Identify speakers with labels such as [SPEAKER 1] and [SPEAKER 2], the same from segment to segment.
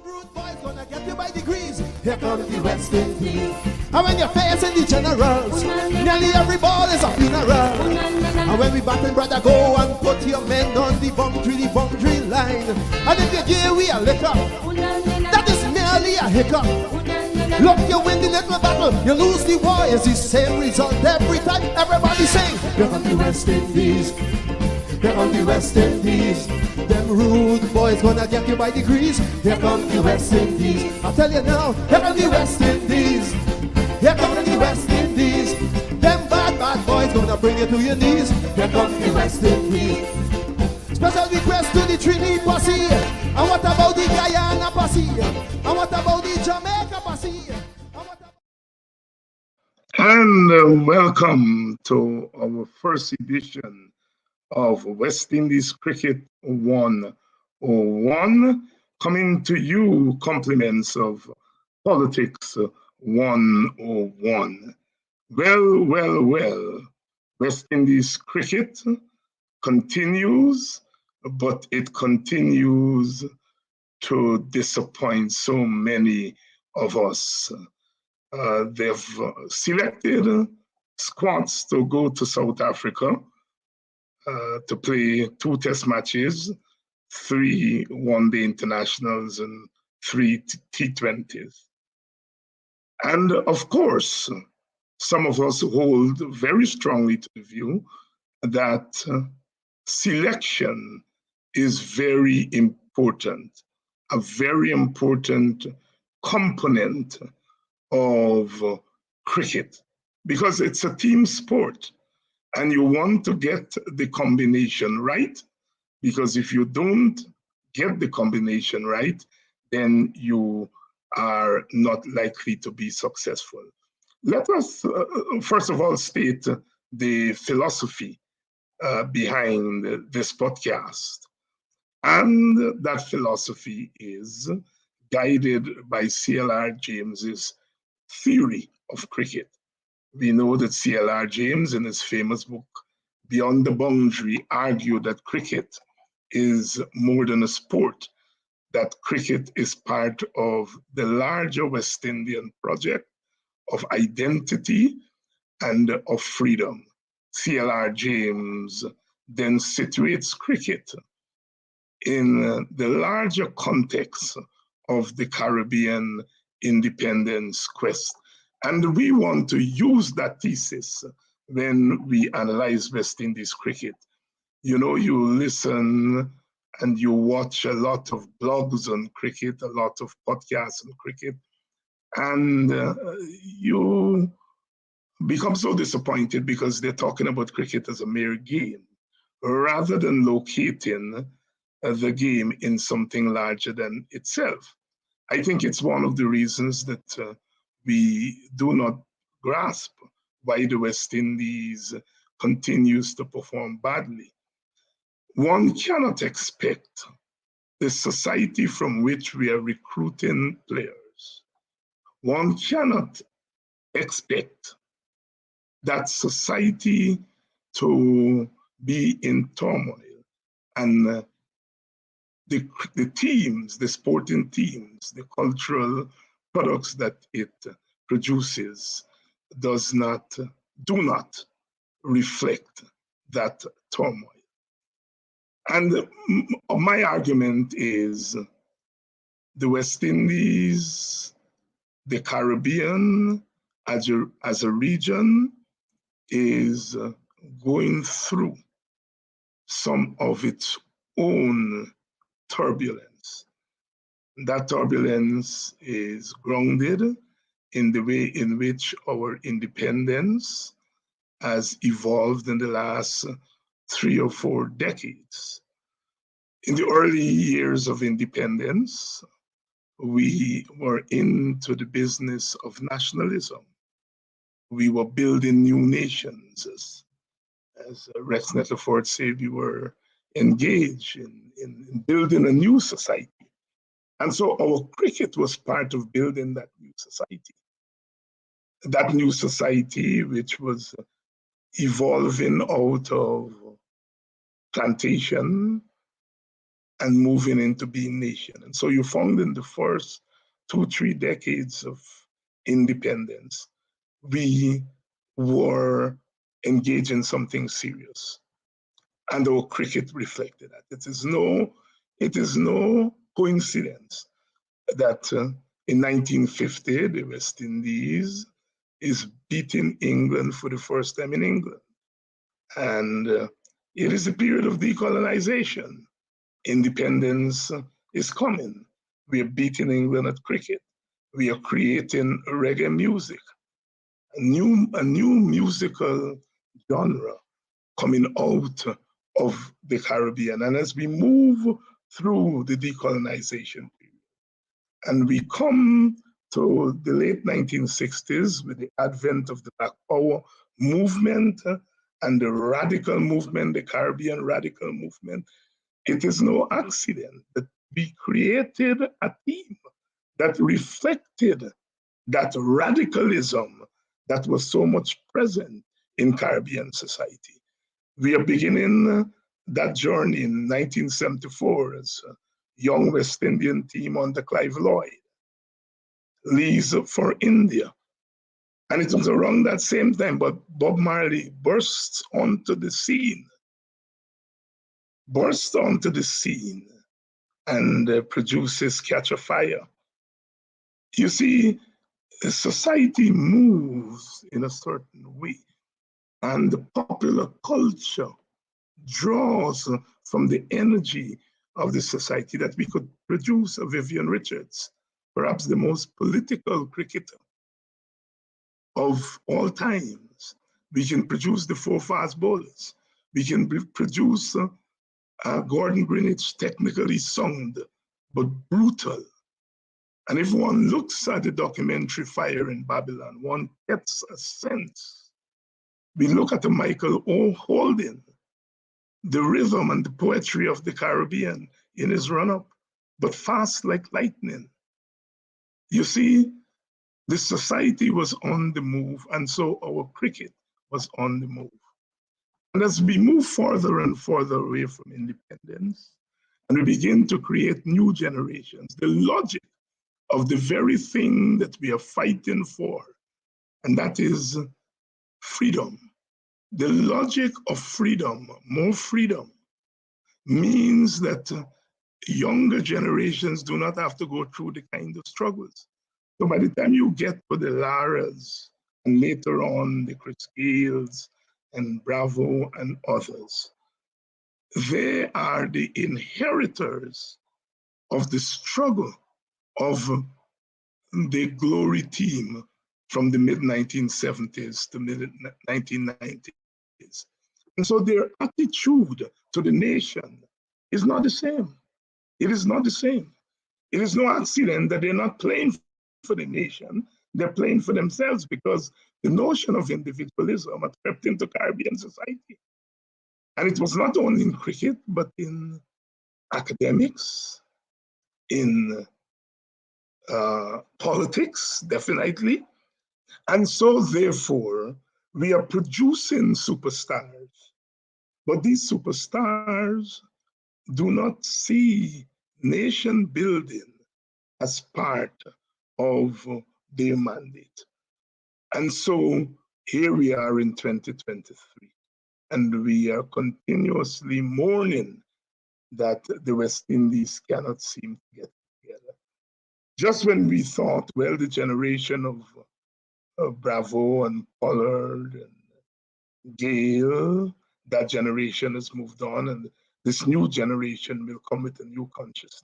[SPEAKER 1] rude boys gonna get you by degrees. Here comes the West Indies. And when you're facing the generals, nearly every ball is a funeral. And when we batting, brother, go and put your men on the boundary line. And if you give we a liquor, that is merely a hiccup. Look, you win the little battle, you lose the war. It's the same result every time. Everybody sing. Here comes the West Indies. Here comes the West Indies. Them rude boys gonna get you by degrees. Here comes the West Indies. I tell you now, here comes the West Indies. Here comes the West Indies. Them bad boys gonna bring you to your knees. Here comes the West Indies. Special request to the Trini posse. And what about the Guyana posse? And what about the Jamaica posse?
[SPEAKER 2] And welcome to our first edition of West Indies Cricket 101, coming to you compliments of Politics 101. Well, West Indies cricket continues, but it continues to disappoint so many of us. They've selected squads to go to South Africa to play 2 test matches, 3 one-day internationals, and 3 T20s. And of course, some of us hold very strongly to the view that selection is very important, a very important component of cricket, because it's a team sport. And you want to get the combination right, because if you don't get the combination right, then you are not likely to be successful. Let us, first of all, state the philosophy behind this podcast. And that philosophy is guided by C.L.R. James's theory of cricket. We know that C.L.R. James, in his famous book, Beyond the Boundary, argued that cricket is more than a sport, that cricket is part of the larger West Indian project of identity and of freedom. C.L.R. James then situates cricket in the larger context of the Caribbean independence quest. And we want to use that thesis when we analyze West Indies cricket. You know, you listen and you watch a lot of blogs on cricket, a lot of podcasts on cricket, and you become so disappointed because they're talking about cricket as a mere game, rather than locating the game in something larger than itself. I think it's one of the reasons that we do not grasp why the West Indies continues to perform badly. One cannot expect the society from which we are recruiting players. One cannot expect that society to be in turmoil, and the teams, the sporting teams, the cultural products that it produces do not reflect that turmoil. And my argument is the West Indies, the Caribbean as a region is going through some of its own turbulence. That turbulence is grounded in the way in which our independence has evolved in the last 3 or 4 decades. In the early years of independence, we were into the business of nationalism. We were building new nations. As Rex Nettleford said, we were engaged in building a new society. And so our cricket was part of building that new society. That new society, which was evolving out of plantation, and moving into being nation. And so you found in the first 2-3 decades of independence, we were engaged in something serious. And our cricket reflected that. It is no coincidence that in 1950, the West Indies is beating England for the first time in England. And it is a period of decolonization. Independence is coming. We are beating England at cricket. We are creating reggae music, a new musical genre coming out of the Caribbean. And as we move through the decolonization period, and we come to the late 1960s with the advent of the Black Power movement and the radical movement, the Caribbean radical movement, it is no accident that we created a theme that reflected that radicalism that was so much present in Caribbean society. We are beginning that journey in 1974 as a young West Indian team under Clive Lloyd leaves for India. And it was around that same time, but Bob Marley bursts onto the scene and produces Catch a Fire. You see, society moves in a certain way, and the popular culture draws from the energy of the society that we could produce a Vivian Richards, perhaps the most political cricketer of all times. We can produce the 4 fast bowlers. We can produce Gordon Greenwich, technically sound, but brutal. And if one looks at the documentary Fire in Babylon, one gets a sense. We look at the Michael O. Holden, the rhythm and the poetry of the Caribbean in his run-up, but fast like lightning. You see, the society was on the move, and so our cricket was on the move. And as we move further and further away from independence, and we begin to create new generations, the logic of the very thing that we are fighting for, and that is freedom. The logic of freedom, more freedom, means that younger generations do not have to go through the kind of struggles. So by the time you get to the Laras, and later on the Chris Gales and Bravo and others, they are the inheritors of the struggle of the glory team from the mid-1970s to mid-1990s. And so their attitude to the nation is not the same. It is not the same. It is no accident that they're not playing for the nation, they're playing for themselves, because the notion of individualism had crept into Caribbean society. And it was not only in cricket, but in academics, in politics, definitely. And so therefore, we are producing superstars, but these superstars do not see nation building as part of their mandate. And so here we are in 2023, and we are continuously mourning that the West Indies cannot seem to get together. Just when we thought, well, the generation of Bravo and Pollard and Gale, that generation has moved on, and this new generation will come with a new consciousness.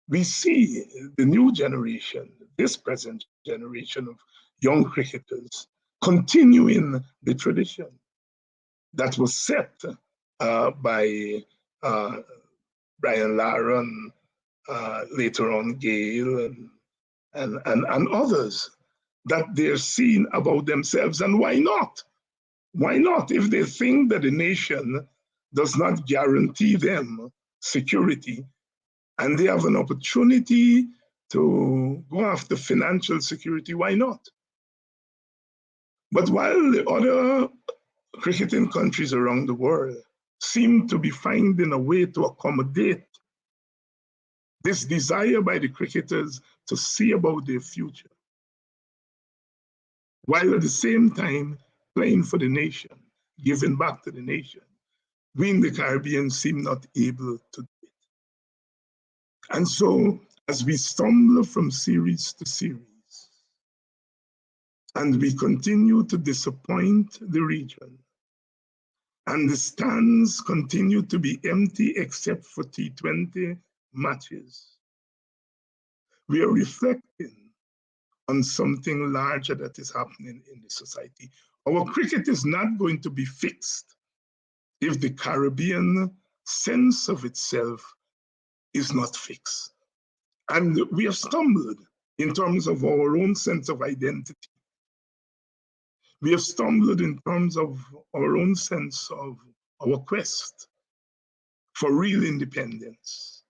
[SPEAKER 2] We see the new generation, this present generation of young cricketers, continuing the tradition that was set by Brian Lara and later on Gale and others, that they're seeing about themselves. And why not? Why not? If they think that the nation does not guarantee them security, and they have an opportunity to go after financial security, why not? But while the other cricketing countries around the world seem to be finding a way to accommodate this desire by the cricketers to see about their future, while at the same time playing for the nation, giving back to the nation. We in the Caribbean seem not able to do it. And so, as we stumble from series to series, and we continue to disappoint the region, and the stands continue to be empty except for T20 matches, we are reflecting on something larger that is happening in the society. Our cricket is not going to be fixed if the Caribbean sense of itself is not fixed. And we have stumbled in terms of our own sense of identity. We have stumbled in terms of our own sense of our quest for real independence.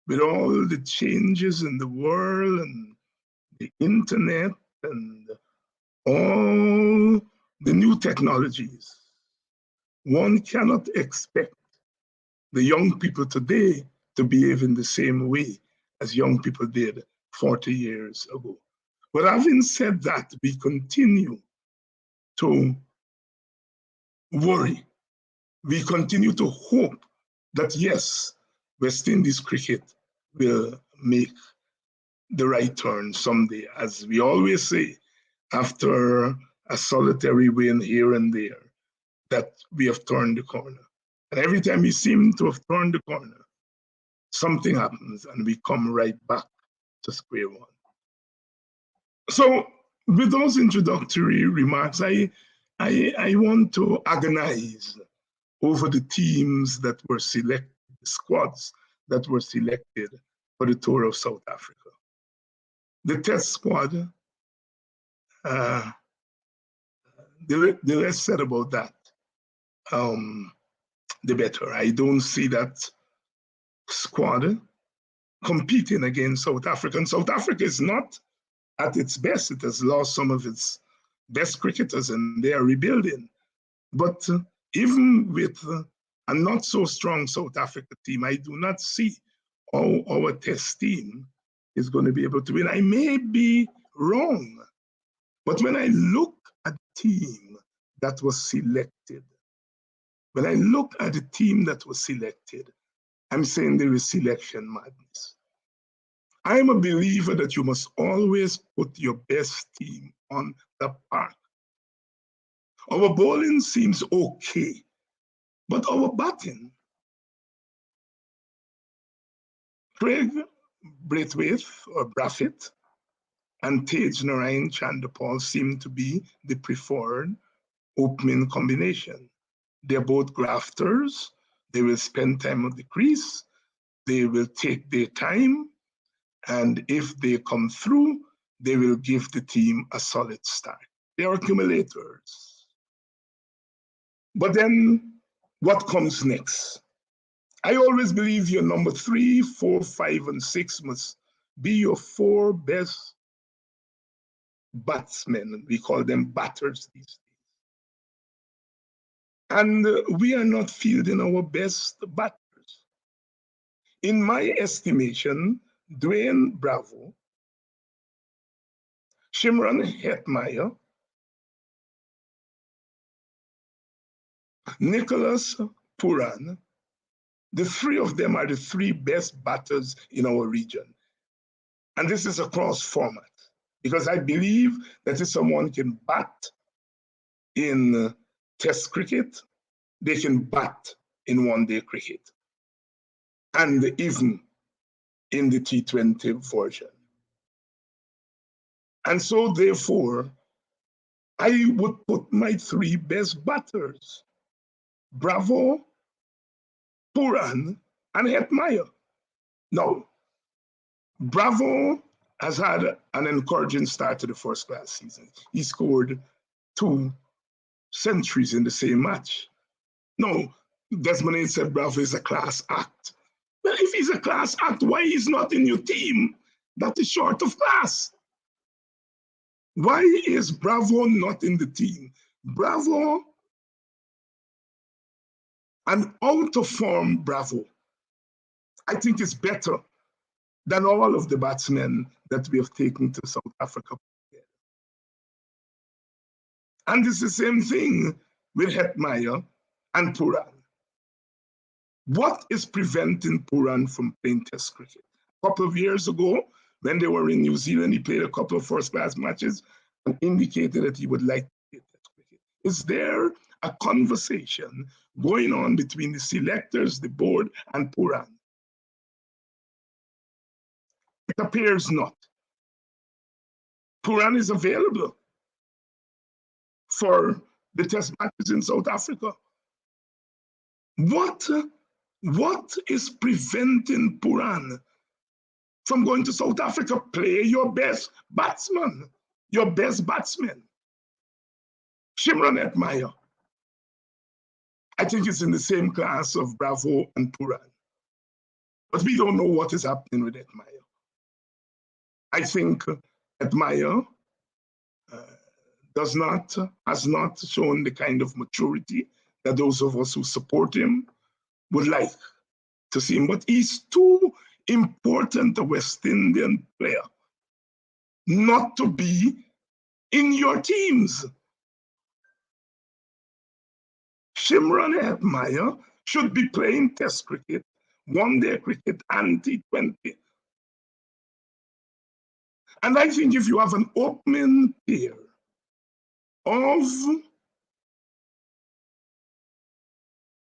[SPEAKER 2] With all the changes in the world and the internet and all the new technologies, one cannot expect the young people today to behave in the same way as young people did 40 years ago. But having said that, we continue to worry. We continue to hope that, yes, West Indies cricket will make the right turn someday. As we always say, after a solitary win here and there, that we have turned the corner. And every time we seem to have turned the corner, something happens and we come right back to square one. So with those introductory remarks, I want to agonize over the teams that were selected, the squads that were selected for the tour of South Africa. The test squad, the less said about that, the better. I don't see that squad competing against South Africa. And South Africa is not at its best. It has lost some of its best cricketers and they are rebuilding. But even with a not so strong South Africa team, I do not see how our test team is going to be able to win. I may be wrong, but when I look at the team that was selected, when I look at the team that was selected, I'm saying there is selection madness. I'm a believer that you must always put your best team on the park. Our bowling seems okay, but our batting, Craig Braithwaite or Braffett and Tej Narayan Chandapal seem to be the preferred opening combination. They're both grafters. They will spend time on the crease. They will take their time. And if they come through, they will give the team a solid start. They are accumulators. But then what comes next? I always believe your number 3, 4, 5, and 6 must be your 4 best batsmen. We call them batters these days. And we are not fielding our best batters. In my estimation, Dwayne Bravo, Shimron Hetmeyer, Nicholas Puran, the 3 of them are the 3 best batters in our region. And this is a cross format, because I believe that if someone can bat in test cricket, they can bat in one-day cricket, and even in the T20 version. And so therefore, I would put my 3 best batters, Bravo, Puran, and Hetmeyer. Now, Bravo has had an encouraging start to the first-class season. He scored 2 centuries in the same match. No, Desmond said Bravo is a class act. Well, if he's a class act, why he's not in your team that is short of class? Why is Bravo not in the team? Bravo, an out-of-form Bravo, I think is better than all of the batsmen that we have taken to South Africa. And it's the same thing with Hetmeyer and Puran. What is preventing Puran from playing Test cricket? A couple of years ago, when they were in New Zealand, he played a couple of first-class matches and indicated that he would like to play Test cricket. Is there a conversation going on between the selectors, the board, and Puran? It appears not. Puran is available for the Test matches in South Africa. What is preventing Puran from going to South Africa? Play your best batsman, your best batsman. Shimron Hetmeyer, I think it's in the same class of Bravo and Puran. But we don't know what is happening with Hetmeyer. I think Hetmeyer has not shown the kind of maturity that those of us who support him would like to see him. But he's too important a West Indian player not to be in your teams. Shimron Hetmeyer should be playing Test cricket, one-day cricket, and T20. And I think if you have an opening pair of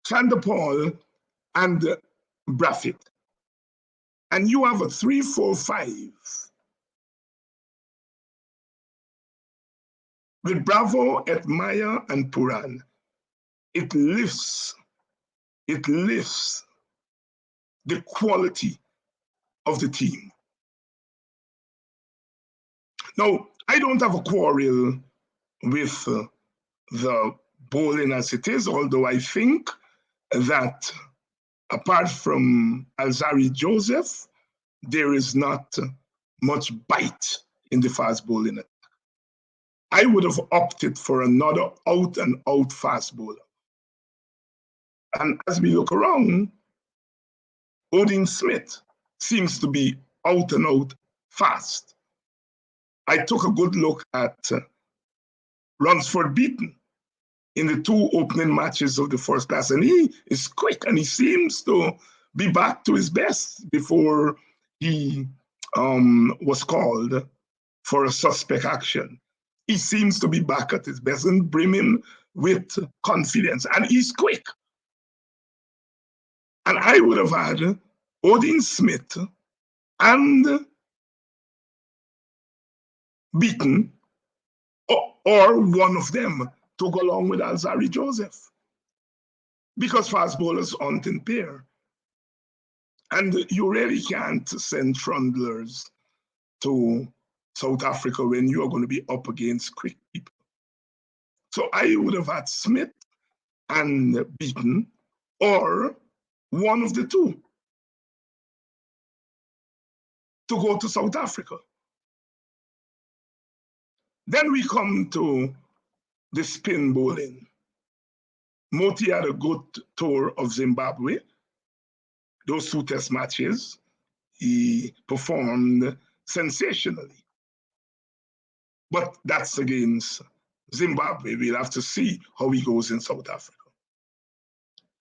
[SPEAKER 2] Chanderpaul and Brafitt, and you have a 3-4-5 with Bravo, Hetmeyer, and Puran, it lifts the quality of the team. Now, I don't have a quarrel with the bowling as it is, although I think that apart from Alzarri Joseph, there is not much bite in the fast bowling attack. I would have opted for another out-and-out fast bowler. And as we look around, Odin Smith seems to be out-and-out fast. I took a good look at Lunsford Beaton in the 2 opening matches of the first class, and he is quick and he seems to be back to his best before he was called for a suspect action. He seems to be back at his best and brimming with confidence, and he's quick. And I would have had Odin Smith and Beaton, or one of them, to go along with Alzarri Joseph, because fast bowlers aren't in pair. And you really can't send trundlers to South Africa when you are going to be up against quick people. So I would have had Smith and Beaton, or one of the two, to go to South Africa. Then we come to the spin bowling. Moti had a good tour of Zimbabwe. Those 2 Test matches, he performed sensationally. But that's against Zimbabwe. We'll have to see how he goes in South Africa.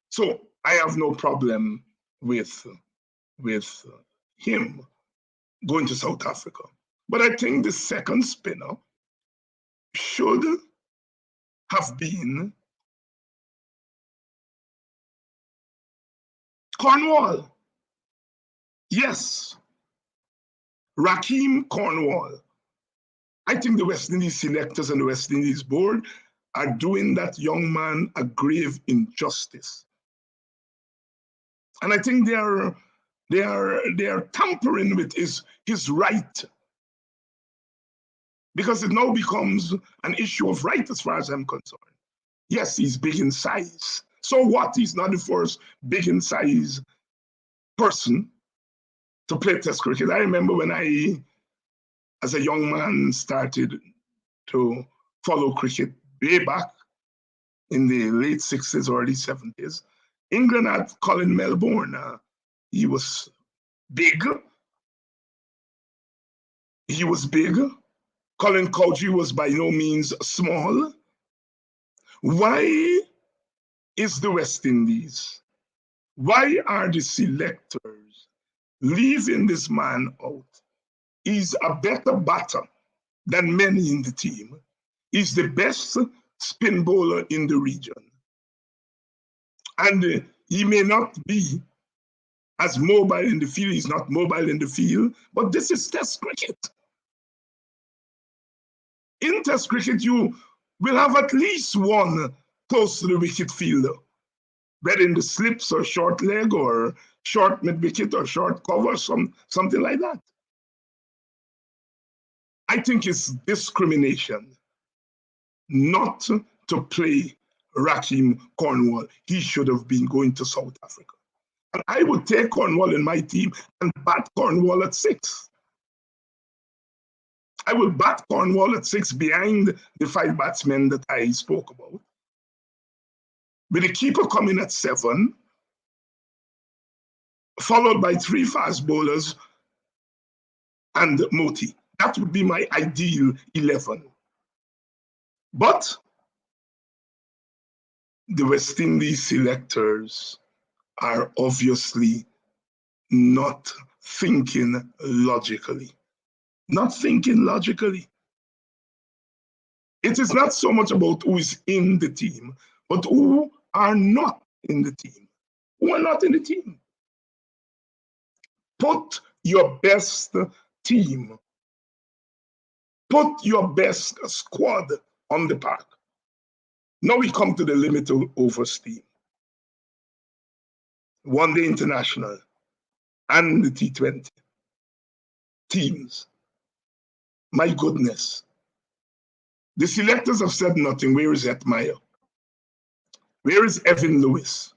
[SPEAKER 2] So I have no problem with him going to South Africa. But I think the second spinner should have been Cornwall. Yes, Rakeem Cornwall. I think the West Indies selectors and the West Indies board are doing that young man a grave injustice. And I think they are tampering with his right, because it now becomes an issue of right as far as I'm concerned. Yes, he's big in size. So what? He's not the first big in size person to play Test cricket. I remember when I, as a young man, started to follow cricket way back in the late 60s, early 70s. England had Colin Melbourne, He was big. He was big. Colin Cowdrey was by no means small. Why is the West Indies? Why are the selectors leaving this man out? He's a better batter than many in the team. He's the best spin bowler in the region. And he may not be as mobile in the field. He's not mobile in the field, but this is Test cricket. In Test cricket, you will have at least one close to the wicket fielder, whether in the slips or short leg or short mid wicket or short cover, something like that. I think it's discrimination not to play Raheem Cornwall. He should have been going to South Africa. And I would take Cornwall in my team and bat Cornwall at 6. I will bat Cornwall at 6 behind the 5 batsmen that I spoke about, with the keeper coming at 7, followed by 3 fast bowlers and Moti. That would be my ideal 11. But the West Indies selectors are obviously not thinking logically. Not thinking logically. It is not so much about who is in the team, but who are not in the team. Who are not in the team. Put your best team, put your best squad on the park. Now we come to the limited overs team. One Day International and the T20 teams. My goodness. The selectors have said nothing. Where is Hetmeyer? Where is Evan Lewis?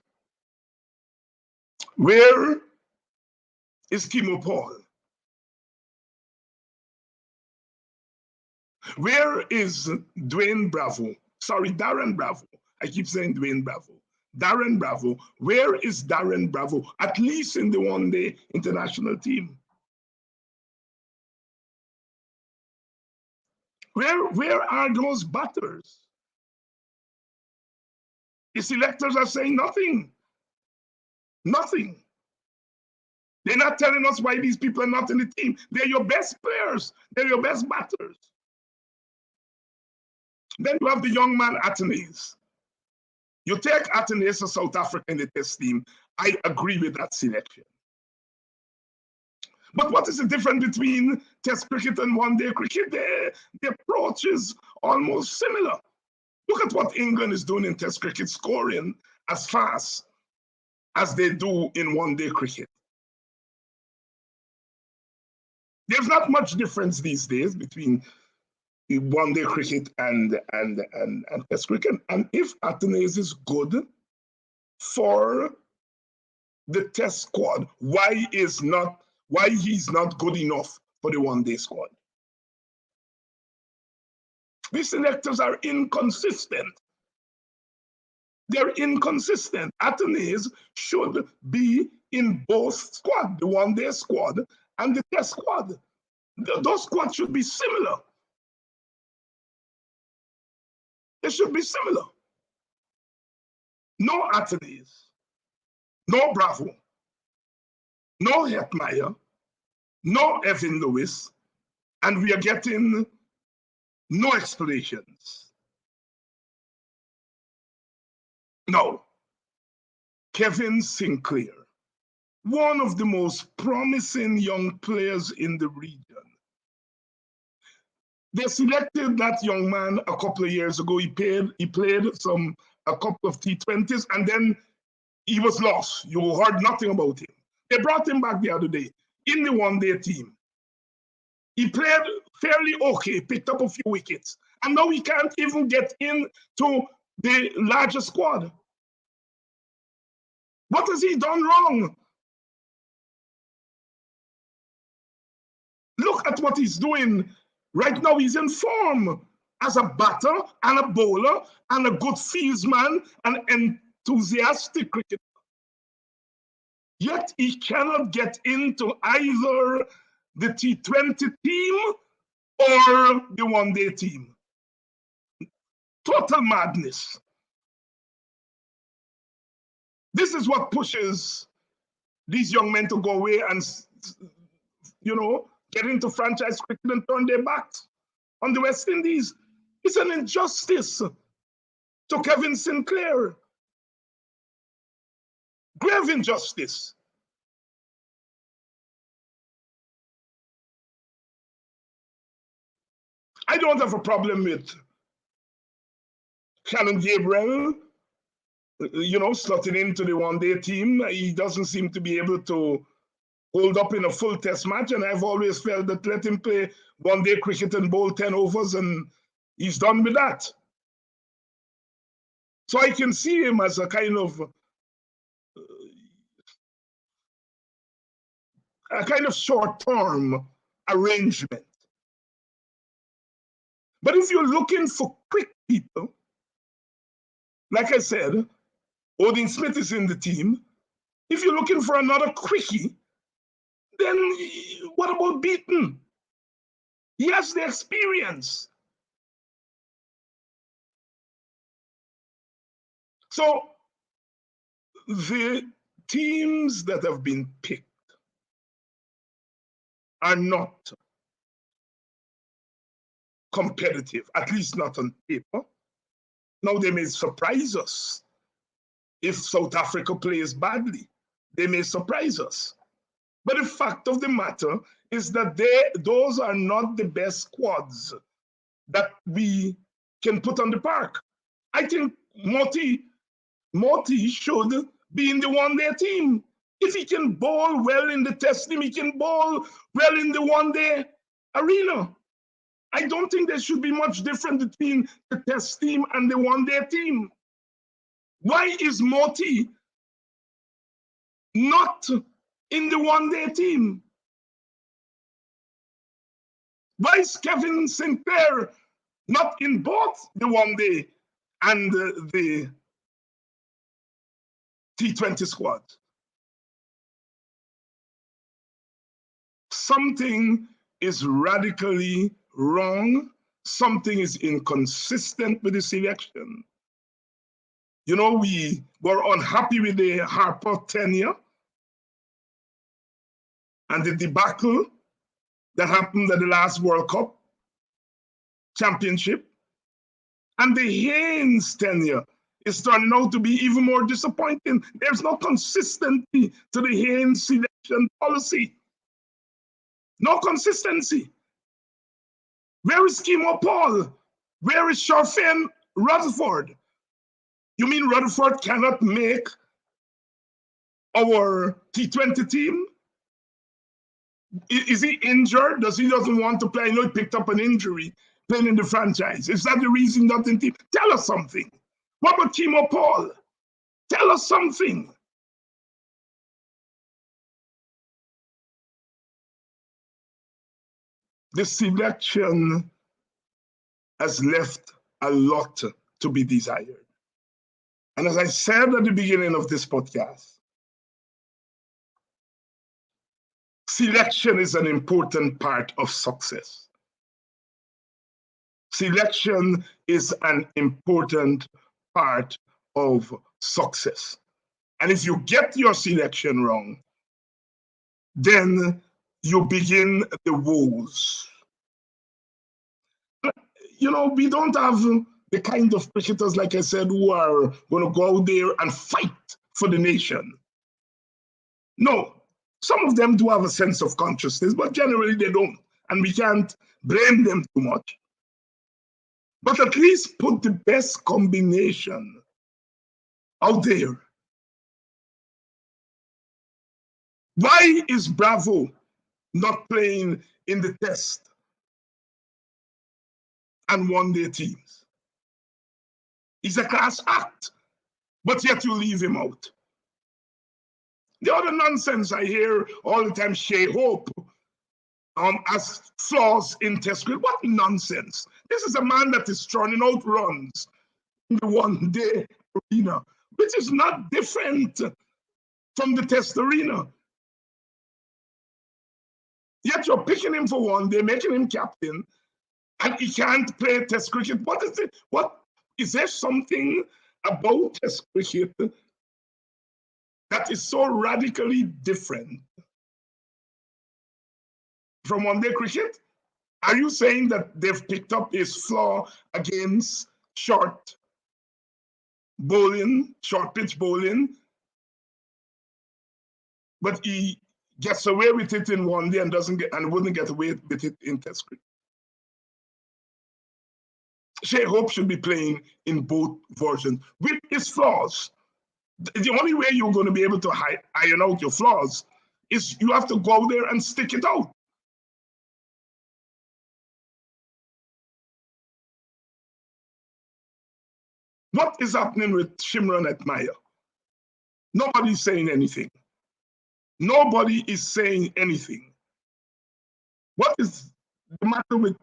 [SPEAKER 2] Where is Kimo Paul? Where is Dwayne Bravo? Sorry, Darren Bravo. I keep saying Dwayne Bravo. Darren Bravo. Where is Darren Bravo? At least in the One Day International team. Where are those batters? The selectors are saying nothing. Nothing. They're not telling us why these people are not in the team. They're your best players. They're your best batters. Then you have the young man, Atenes. You take Atenes to South Africa in the Test team. I agree with that selection. But what is the difference between Test cricket and One Day cricket? The approach is almost similar. Look at what England is doing in Test cricket, scoring as fast as they do in One Day cricket. There's not much difference these days between One Day cricket and Test cricket. And if Atenes is good for the Test squad, why he's not good enough for the One Day squad? These selectors are inconsistent. They're inconsistent. Atenes should be in both squads, the One Day squad and the Test squad. Those squads should be similar. They should be similar. No Atenes, no Bravo, no Hetmeyer, no Evan Lewis, and we are getting no explanations. No. Kevin Sinclair, one of the most promising young players in the region. They selected that young man a couple of years ago. He played a couple of T20s, and then he was lost. You heard nothing about him. They brought him back the other day in the One Day team. He played fairly okay, picked up a few wickets, and now he can't even get into the larger squad. What has he done wrong? Look at what he's doing. Right now, he's in form as a batter and a bowler and a good fieldsman and enthusiastic cricketer. Yet he cannot get into either the T20 team or the one-day team. Total madness. This is what pushes these young men to go away and, get into franchise cricket and turn their backs on the West Indies. It's an injustice to Kevin Sinclair. Grave injustice. I don't have a problem with Shannon Gabriel, slotting into the one-day team. He doesn't seem to be able to hold up in a full test match, and I've always felt that let him play one-day cricket and bowl 10 overs, and he's done with that. So I can see him as a kind of short-term arrangement. But if you're looking for quick people, like I said, Odin Smith is in the team. If you're looking for another quickie, then what about Beaton? He has the experience. So the teams that have been picked are not competitive, at least not on paper. Now, they may surprise us. If South Africa plays badly, they may surprise us. But the fact of the matter is that those are not the best squads that we can put on the park. I think Morty should be in the one-day team. If he can bowl well in the test team, he can bowl well in the one-day arena. I don't think there should be much difference between the test team and the one-day team. Why is Morty not in the one-day team? Why is Kevin Sinclair not in both the one-day and the T20 squad? Something is radically wrong. Something is inconsistent with the selection. We were unhappy with the Harper tenure and the debacle that happened at the last World Cup championship. And the Haynes tenure is turning out to be even more disappointing. There's no consistency to the Haynes selection policy. No consistency. Where is Kimo Paul? Where is Sharfane Rutherford? You mean Rutherford cannot make our T20 team? Is he injured? Doesn't want to play? I know he picked up an injury playing in the franchise. Is that the reason not in team? Tell us something. What about Kimo Paul? Tell us something. The selection has left a lot to be desired. And as I said at the beginning of this podcast, selection is an important part of success. Selection is an important part of success. And if you get your selection wrong, then you begin the woes. We don't have the kind of cricketers, like I said, who are going to go out there and fight for the nation. No, some of them do have a sense of consciousness, but generally they don't. And we can't blame them too much. But at least put the best combination out there. Why is Bravo not playing in the test and one-day teams? He's a class act, but yet you leave him out. The other nonsense I hear all the time, Shea Hope has flaws in test cricket. What nonsense. This is a man that is turning out runs in the one-day arena, which is not different from the test arena. Yet you're picking him for one day, making him captain, and he can't play test cricket. What is it? What is there something about test cricket that is so radically different from one-day cricket? Are you saying that they've picked up his flaw against short bowling, short pitch bowling, but he gets away with it in one day and wouldn't get away with it in test cricket? Shea Hope should be playing in both versions with his flaws. The only way you're going to be able to iron out your flaws is you have to go out there and stick it out. What is happening with Shimron Atmaya? Nobody's saying anything. Nobody is saying anything. What is the matter with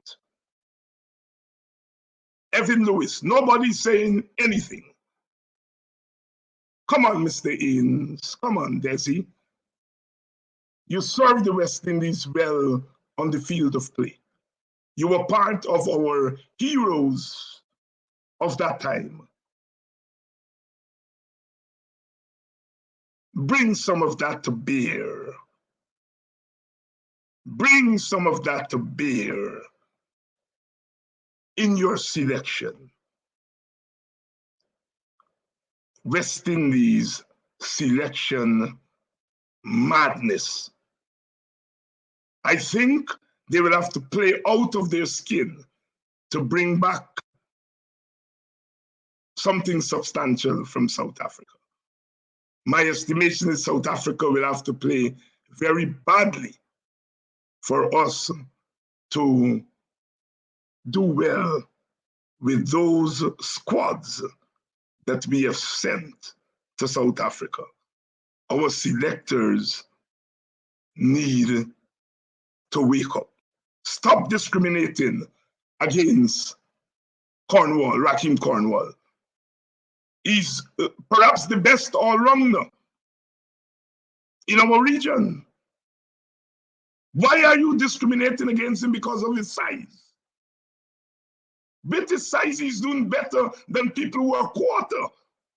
[SPEAKER 2] Evan Lewis? Nobody's saying anything. Come on, Mr. Innes. Come on, Desi. You served the West Indies well on the field of play. You were part of our heroes of that time. Bring some of that to bear. Bring some of that to bear in your selection. West Indies selection madness. I think they will have to play out of their skin to bring back something substantial from South Africa. My estimation is South Africa will have to play very badly for us to do well with those squads that we have sent to South Africa. Our selectors need to wake up. Stop discriminating against Cornwall, Raheem Cornwall. He's perhaps the best all-rounder in our region. Why are you discriminating against him because of his size? With his size, he's doing better than people who are quarter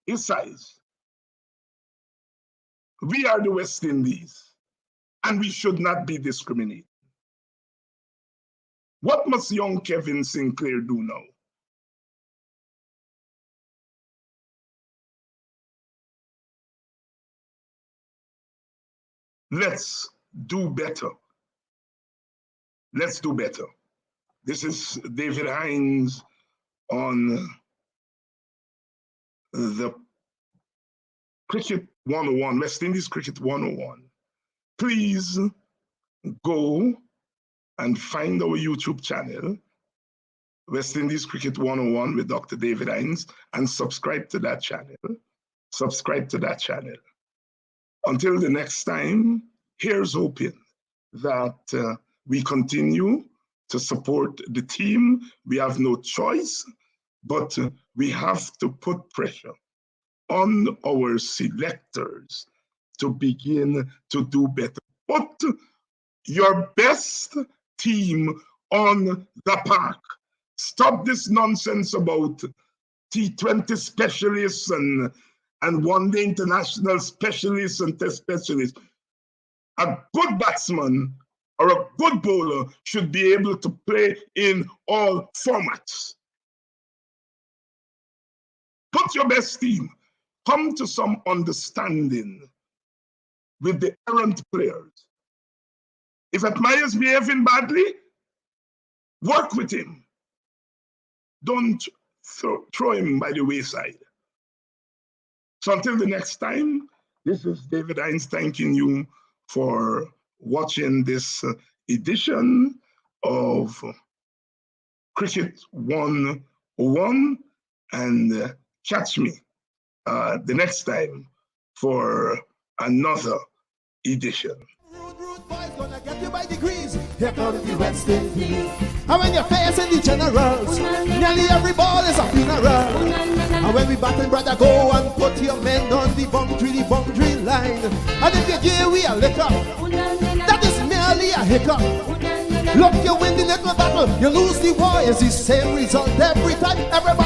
[SPEAKER 2] his size. We are the West Indies, and we should not be discriminated. What must young Kevin Sinclair do now? Let's do better. Let's do better. This is David Hinds on the Cricket 101, West Indies Cricket 101. Please go and find our YouTube channel, West Indies Cricket 101 with Dr. David Hinds, and subscribe to that channel. Subscribe to that channel. Until the next time, here's hoping that we continue to support the team. We have no choice, but we have to put pressure on our selectors to begin to do better. Put your best team on the park. Stop this nonsense about T20 specialists and one-day international specialists and test specialists. A good batsman or a good bowler should be able to play in all formats. Put your best team. Come to some understanding with the errant players. If Atmaya's behaving badly, work with him. Don't throw him by the wayside. So until the next time, this is David Hinds thanking you for watching this edition of Cricket 101, and catch me the next time for another edition.
[SPEAKER 1] Rude boys gonna get you by degrees. Here comes the West Indies. And when you're facing the generals, nearly every ball is a funeral. And when we batting, brother, go and put your men on the boundary line. wine. And if you give we a liquor, that is merely a hiccup. Look, you win the little battle, you lose the war. It's the same result every time. Everybody